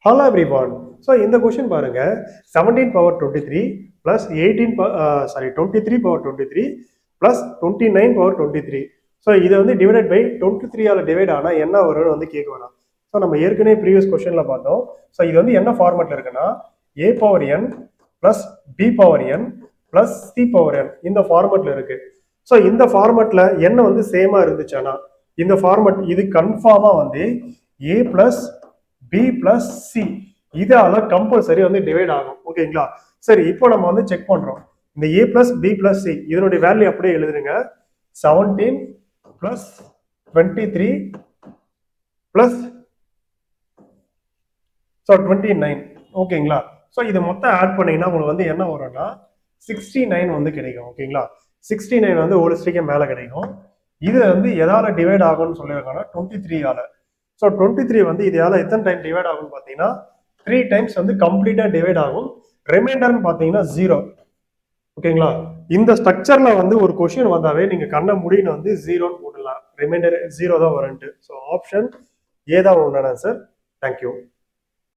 Hello everyone. So இந்த question பாருங்க 17 power 23 plus 23 power 23 plus 29 power 23. So இதை வந்து டிவைடட் பை 23ஆல் டிவைட் ஆனால் என்ன வரும்னு வந்து கேட்க வேணாம். ஸோ நம்ம ஏற்கனவே ப்ரீவியஸ் கொஸ்டினில் பார்த்தோம். ஸோ இது வந்து என்ன ஃபார்மெட்டில் இருக்குன்னா a power n plus b power n plus c power n இந்த ஃபார்மெட்டில் இருக்கு. ஸோ இந்த ஃபார்மெட்டில் என்ன வந்து சேமாக இருந்துச்சுன்னா இந்த ஃபார்மெட் இது கன்ஃபார்மாக வந்து a plus b plus C இதால கம்பல்சரி வந்து டிவைட் ஆகும். ஓகேங்களா? சரி, இப்போ நம்ம வந்து செக் பண்றோம். இந்த a plus b plus C இதனுடைய வேல்யூ அப்படியே எழுதுருங்க. 17 பிளஸ் 23 பிளஸ் 29. ஓகேங்களா? ஸோ இது மொத்தம் ஆட் பண்ணீங்கன்னா உங்களுக்கு வந்து என்ன வரும்னா 69 வந்து கிடைக்கும். ஓகேங்களா? 69 வந்து ஹோலிஸ்டிக்கே மேலே கிடைக்கும். இது வந்து எதால டிவைட் ஆகும்னு சொல்லியிருக்காங்கன்னா 23ஆல. ஸோ 23 வந்து இதால எத்தனை டைம் டிவைட் ஆகும்னு பார்த்தீங்கன்னா 3 டைம்ஸ் வந்து கம்ப்ளீட்டாக டிவைட் ஆகும். ரிமைண்டர்னு பார்த்தீங்கன்னா 0. ஓகேங்களா? இந்த ஸ்ட்ரக்சர்ல வந்து ஒரு கொஸ்டின் வந்தாவே நீங்க கண்ண முடின்னு வந்து 0ன்னு போடலாம். ரிமைண்டர் 0 தான் வரும்ட்டு. ஸோ ஆப்ஷன் ஏ தான் உண்டான சார். தேங்க்யூ.